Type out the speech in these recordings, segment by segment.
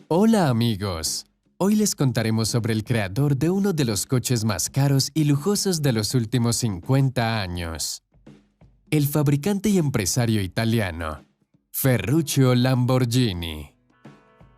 Hola amigos, hoy les contaremos sobre el creador de uno de los coches más caros y lujosos de los últimos 50 años. El fabricante y empresario italiano, Ferruccio Lamborghini.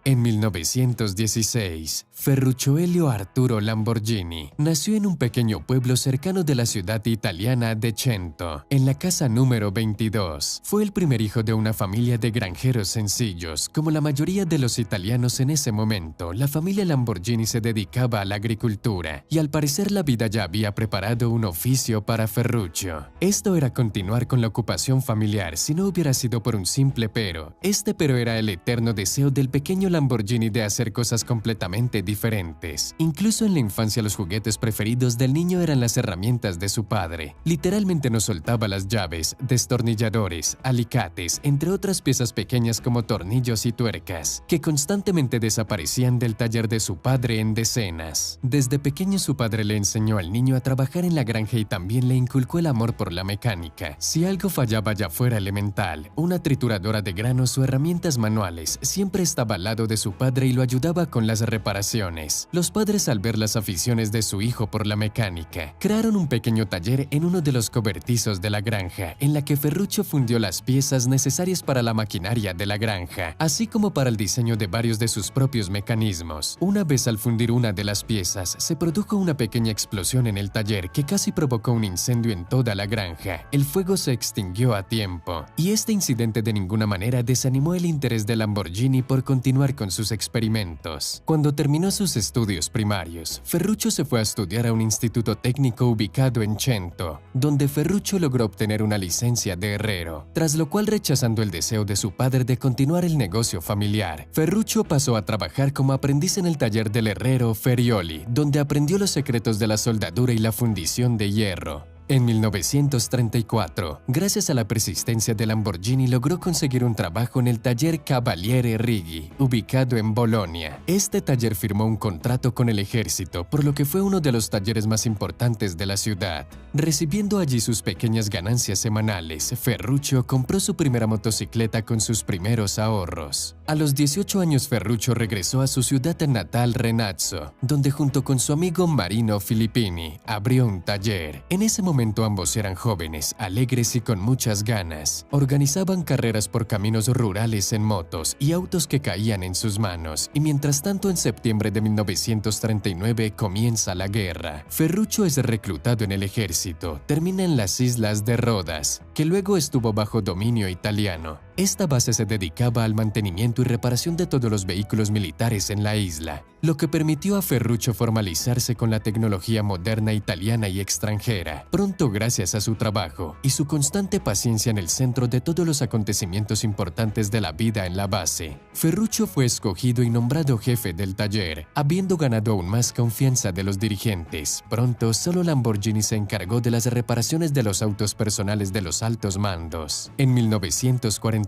En 1916, Ferruccio Elio Arturo Lamborghini nació en un pequeño pueblo cercano de la ciudad italiana de Cento, en la casa número 22. Fue el primer hijo de una familia de granjeros sencillos. Como la mayoría de los italianos en ese momento, la familia Lamborghini se dedicaba a la agricultura y al parecer la vida ya había preparado un oficio para Ferruccio. Esto era continuar con la ocupación familiar si no hubiera sido por un simple pero. Este pero era el eterno deseo del pequeño Lamborghini de hacer cosas completamente diferentes. Incluso en la infancia los juguetes preferidos del niño eran las herramientas de su padre. Literalmente no soltaba las llaves, destornilladores, alicates, entre otras piezas pequeñas como tornillos y tuercas, que constantemente desaparecían del taller de su padre en decenas. Desde pequeño su padre le enseñó al niño a trabajar en la granja y también le inculcó el amor por la mecánica. Si algo fallaba ya fuera elemental, una trituradora de granos o herramientas manuales, siempre estaba al lado de su padre y lo ayudaba con las reparaciones. Los padres, al ver las aficiones de su hijo por la mecánica, crearon un pequeño taller en uno de los cobertizos de la granja, en la que Ferruccio fundió las piezas necesarias para la maquinaria de la granja, así como para el diseño de varios de sus propios mecanismos. Una vez al fundir una de las piezas, se produjo una pequeña explosión en el taller que casi provocó un incendio en toda la granja. El fuego se extinguió a tiempo, y este incidente de ninguna manera desanimó el interés de Lamborghini por continuar con sus experimentos. Cuando terminó sus estudios primarios, Ferruccio se fue a estudiar a un instituto técnico ubicado en Cento, donde Ferruccio logró obtener una licencia de herrero, tras lo cual, rechazando el deseo de su padre de continuar el negocio familiar, Ferruccio pasó a trabajar como aprendiz en el taller del herrero Ferioli, donde aprendió los secretos de la soldadura y la fundición de hierro. En 1934, gracias a la persistencia de Lamborghini, logró conseguir un trabajo en el taller Cavaliere Righi, ubicado en Bolonia. Este taller firmó un contrato con el ejército, por lo que fue uno de los talleres más importantes de la ciudad. Recibiendo allí sus pequeñas ganancias semanales, Ferruccio compró su primera motocicleta con sus primeros ahorros. A los 18 años, Ferruccio regresó a su ciudad natal, Renazzo, donde junto con su amigo Marino Filippini abrió un taller. En ese momento ambos eran jóvenes, alegres y con muchas ganas. Organizaban carreras por caminos rurales en motos y autos que caían en sus manos, y mientras tanto en septiembre de 1939 comienza la guerra. Ferruccio es reclutado en el ejército, termina en las islas de Rodas, que luego estuvo bajo dominio italiano. Esta base se dedicaba al mantenimiento y reparación de todos los vehículos militares en la isla, lo que permitió a Ferruccio formalizarse con la tecnología moderna italiana y extranjera. Pronto, gracias a su trabajo y su constante paciencia en el centro de todos los acontecimientos importantes de la vida en la base, Ferruccio fue escogido y nombrado jefe del taller, habiendo ganado aún más confianza de los dirigentes. Pronto, solo Lamborghini se encargó de las reparaciones de los autos personales de los altos mandos. En 1943,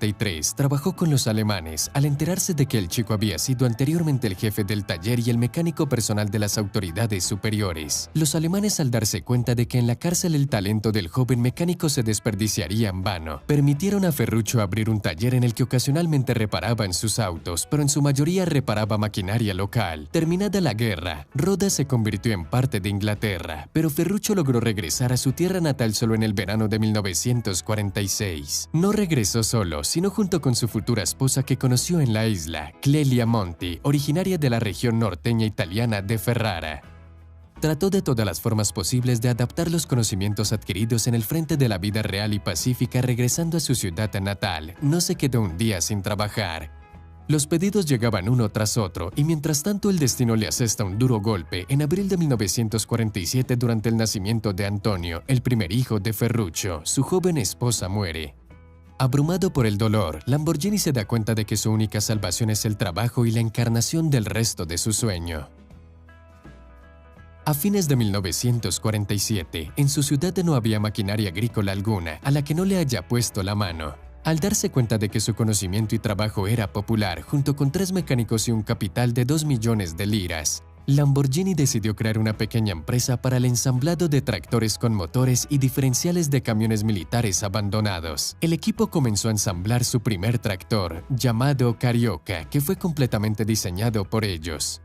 trabajó con los alemanes al enterarse de que el chico había sido anteriormente el jefe del taller y el mecánico personal de las autoridades superiores. Los alemanes, al darse cuenta de que en la cárcel el talento del joven mecánico se desperdiciaría en vano, permitieron a Ferruccio abrir un taller en el que ocasionalmente reparaban sus autos, pero en su mayoría reparaba maquinaria local. Terminada la guerra, Rodas se convirtió en parte de Inglaterra, pero Ferruccio logró regresar a su tierra natal solo en el verano de 1946. No regresó solo, sino junto con su futura esposa que conoció en la isla, Clelia Monti, originaria de la región norteña italiana de Ferrara. Trató de todas las formas posibles de adaptar los conocimientos adquiridos en el frente de la vida real y pacífica. Regresando a su ciudad natal, no se quedó un día sin trabajar. Los pedidos llegaban uno tras otro, y mientras tanto el destino le asesta un duro golpe. En abril de 1947, durante el nacimiento de Antonio, el primer hijo de Ferruccio, su joven esposa muere. Abrumado por el dolor, Lamborghini se da cuenta de que su única salvación es el trabajo y la encarnación del resto de su sueño. A fines de 1947, en su ciudad no había maquinaria agrícola alguna a la que no le haya puesto la mano. Al darse cuenta de que su conocimiento y trabajo era popular, junto con 3 mecánicos y un capital de 2 millones de liras, Lamborghini decidió crear una pequeña empresa para el ensamblado de tractores con motores y diferenciales de camiones militares abandonados. El equipo comenzó a ensamblar su primer tractor, llamado Carioca, que fue completamente diseñado por ellos.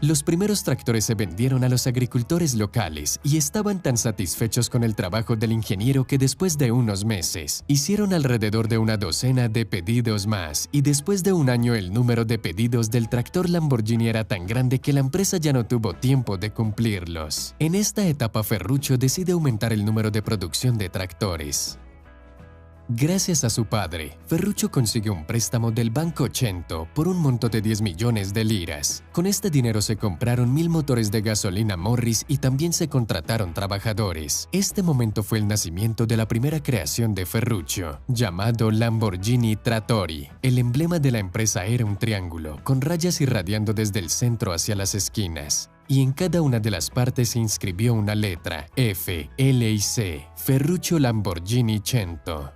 Los primeros tractores se vendieron a los agricultores locales y estaban tan satisfechos con el trabajo del ingeniero que después de unos meses hicieron alrededor de una docena de pedidos más, y después de un año el número de pedidos del tractor Lamborghini era tan grande que la empresa ya no tuvo tiempo de cumplirlos. En esta etapa Ferruccio decide aumentar el número de producción de tractores. Gracias a su padre, Ferruccio consiguió un préstamo del Banco Cento por un monto de 10 millones de liras. Con este dinero se compraron 1000 motores de gasolina Morris y también se contrataron trabajadores. Este momento fue el nacimiento de la primera creación de Ferruccio, llamado Lamborghini Trattori. El emblema de la empresa era un triángulo, con rayas irradiando desde el centro hacia las esquinas. Y en cada una de las partes se inscribió una letra, F, L y C, Ferruccio Lamborghini Cento.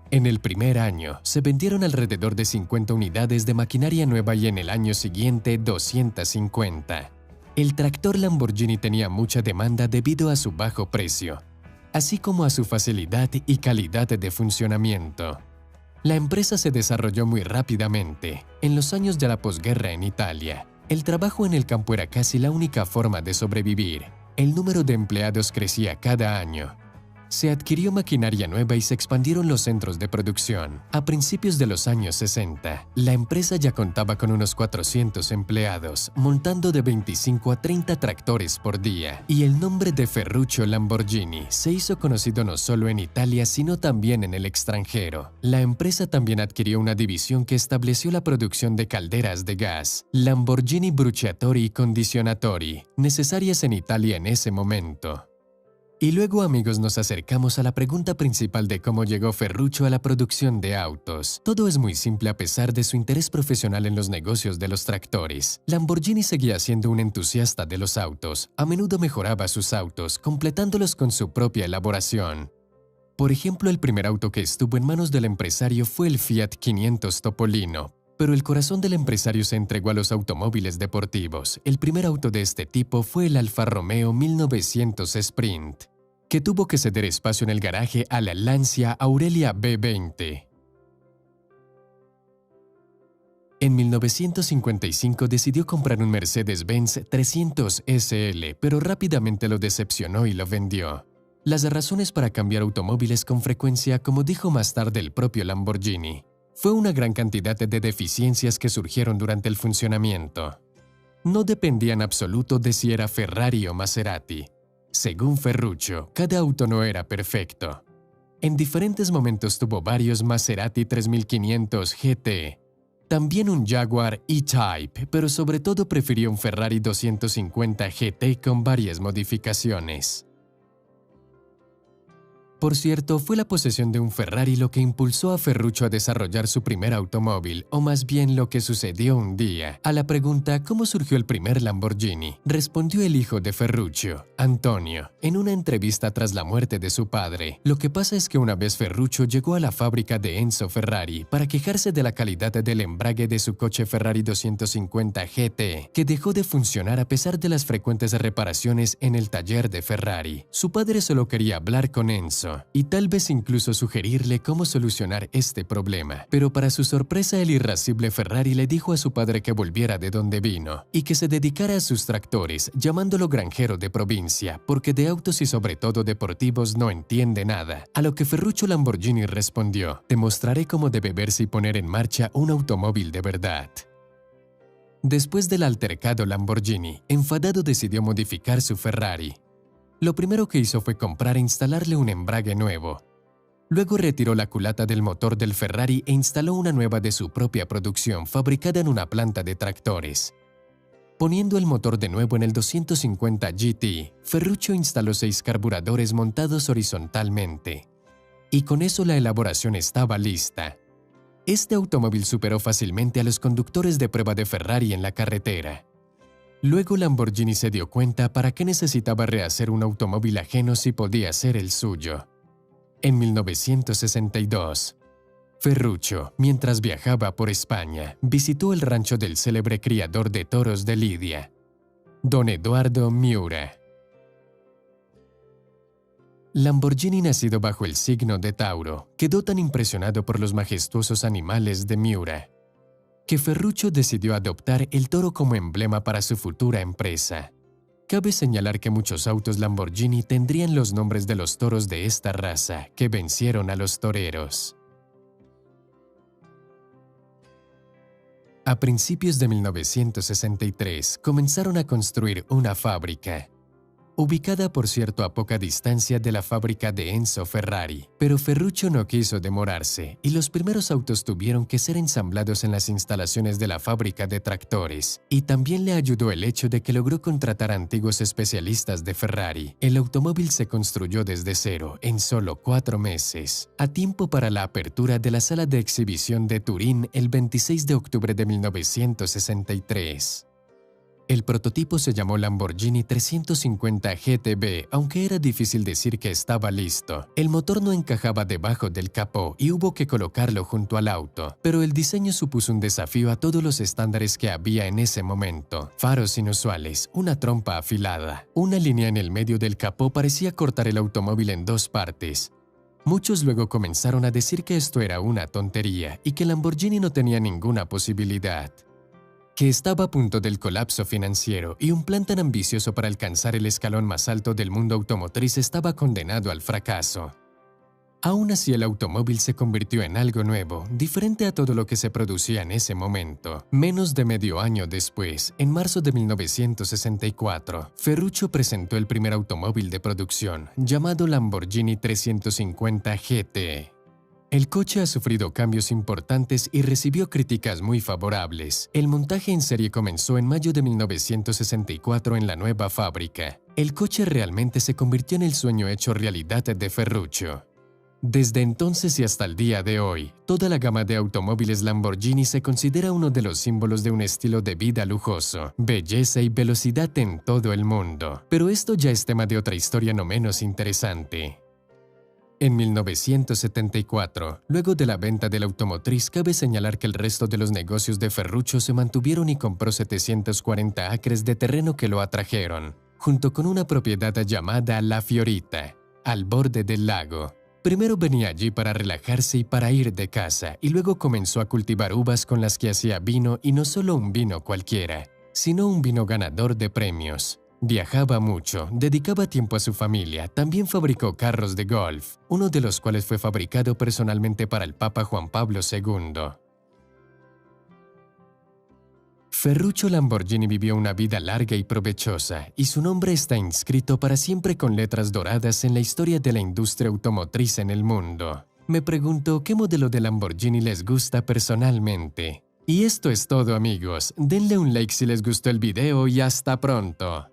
En el primer año, se vendieron alrededor de 50 unidades de maquinaria nueva y en el año siguiente 250. El tractor Lamborghini tenía mucha demanda debido a su bajo precio, así como a su facilidad y calidad de funcionamiento. La empresa se desarrolló muy rápidamente. En los años de la posguerra en Italia, el trabajo en el campo era casi la única forma de sobrevivir. El número de empleados crecía cada año. Se adquirió maquinaria nueva y se expandieron los centros de producción. A principios de los años 60, la empresa ya contaba con unos 400 empleados, montando de 25 a 30 tractores por día. Y el nombre de Ferruccio Lamborghini se hizo conocido no solo en Italia, sino también en el extranjero. La empresa también adquirió una división que estableció la producción de calderas de gas, Lamborghini Bruciatori Condizionatori, necesarias en Italia en ese momento. Y luego, amigos, nos acercamos a la pregunta principal de cómo llegó Ferruccio a la producción de autos. Todo es muy simple a pesar de su interés profesional en los negocios de los tractores. Lamborghini seguía siendo un entusiasta de los autos. A menudo mejoraba sus autos, completándolos con su propia elaboración. Por ejemplo, el primer auto que estuvo en manos del empresario fue el Fiat 500 Topolino. Pero el corazón del empresario se entregó a los automóviles deportivos. El primer auto de este tipo fue el Alfa Romeo 1900 Sprint, que tuvo que ceder espacio en el garaje a la Lancia Aurelia B20. En 1955 decidió comprar un Mercedes-Benz 300 SL, pero rápidamente lo decepcionó y lo vendió. Las razones para cambiar automóviles con frecuencia, como dijo más tarde el propio Lamborghini, fue una gran cantidad de deficiencias que surgieron durante el funcionamiento. No dependía en absoluto de si era Ferrari o Maserati. Según Ferruccio, cada auto no era perfecto. En diferentes momentos tuvo varios Maserati 3500 GT, también un Jaguar E-Type, pero sobre todo prefirió un Ferrari 250 GT con varias modificaciones. Por cierto, fue la posesión de un Ferrari lo que impulsó a Ferruccio a desarrollar su primer automóvil, o más bien lo que sucedió un día. A la pregunta ¿cómo surgió el primer Lamborghini?, respondió el hijo de Ferruccio, Antonio, en una entrevista tras la muerte de su padre. Lo que pasa es que una vez Ferruccio llegó a la fábrica de Enzo Ferrari para quejarse de la calidad del embrague de su coche Ferrari 250 GT, que dejó de funcionar a pesar de las frecuentes reparaciones en el taller de Ferrari. Su padre solo quería hablar con Enzo y tal vez incluso sugerirle cómo solucionar este problema. Pero para su sorpresa, el irascible Ferrari le dijo a su padre que volviera de donde vino y que se dedicara a sus tractores, llamándolo granjero de provincia, porque de autos y sobre todo deportivos no entiende nada. A lo que Ferruccio Lamborghini respondió: «Te mostraré cómo debe verse y poner en marcha un automóvil de verdad». Después del altercado, Lamborghini, enfadado, decidió modificar su Ferrari. Lo primero que hizo fue comprar e instalarle un embrague nuevo. Luego retiró la culata del motor del Ferrari e instaló una nueva de su propia producción, fabricada en una planta de tractores. Poniendo el motor de nuevo en el 250 GT, Ferruccio instaló 6 carburadores montados horizontalmente. Y con eso la elaboración estaba lista. Este automóvil superó fácilmente a los conductores de prueba de Ferrari en la carretera. Luego Lamborghini se dio cuenta para qué necesitaba rehacer un automóvil ajeno si podía ser el suyo. En 1962, Ferruccio, mientras viajaba por España, visitó el rancho del célebre criador de toros de Lidia, don Eduardo Miura. Lamborghini, nacido bajo el signo de Tauro, quedó tan impresionado por los majestuosos animales de Miura, que Ferruccio decidió adoptar el toro como emblema para su futura empresa. Cabe señalar que muchos autos Lamborghini tendrían los nombres de los toros de esta raza que vencieron a los toreros. A principios de 1963 comenzaron a construir una fábrica, ubicada por cierto a poca distancia de la fábrica de Enzo Ferrari. Pero Ferruccio no quiso demorarse y los primeros autos tuvieron que ser ensamblados en las instalaciones de la fábrica de tractores. Y también le ayudó el hecho de que logró contratar a antiguos especialistas de Ferrari. El automóvil se construyó desde cero en solo 4 meses, a tiempo para la apertura de la sala de exhibición de Turín el 26 de octubre de 1963. El prototipo se llamó Lamborghini 350 GTB, aunque era difícil decir que estaba listo. El motor no encajaba debajo del capó y hubo que colocarlo junto al auto, pero el diseño supuso un desafío a todos los estándares que había en ese momento. Faros inusuales, una trompa afilada, una línea en el medio del capó parecía cortar el automóvil en 2 partes. Muchos luego comenzaron a decir que esto era una tontería y que Lamborghini no tenía ninguna posibilidad, que estaba a punto del colapso financiero y un plan tan ambicioso para alcanzar el escalón más alto del mundo automotriz estaba condenado al fracaso. Aún así, el automóvil se convirtió en algo nuevo, diferente a todo lo que se producía en ese momento. Menos de medio año después, en marzo de 1964, Ferruccio presentó el primer automóvil de producción, llamado Lamborghini 350 GT. El coche ha sufrido cambios importantes y recibió críticas muy favorables. El montaje en serie comenzó en mayo de 1964 en la nueva fábrica. El coche realmente se convirtió en el sueño hecho realidad de Ferruccio. Desde entonces y hasta el día de hoy, toda la gama de automóviles Lamborghini se considera uno de los símbolos de un estilo de vida lujoso, belleza y velocidad en todo el mundo. Pero esto ya es tema de otra historia no menos interesante. En 1974, luego de la venta de la automotriz, cabe señalar que el resto de los negocios de Ferruccio se mantuvieron y compró 740 acres de terreno que lo atrajeron, junto con una propiedad llamada La Fiorita, al borde del lago. Primero venía allí para relajarse y para ir de casa, y luego comenzó a cultivar uvas con las que hacía vino, y no solo un vino cualquiera, sino un vino ganador de premios. Viajaba mucho, dedicaba tiempo a su familia, también fabricó carros de golf, uno de los cuales fue fabricado personalmente para el Papa Juan Pablo II. Ferruccio Lamborghini vivió una vida larga y provechosa, y su nombre está inscrito para siempre con letras doradas en la historia de la industria automotriz en el mundo. Me pregunto qué modelo de Lamborghini les gusta personalmente. Y esto es todo, amigos. Denle un like si les gustó el video y hasta pronto.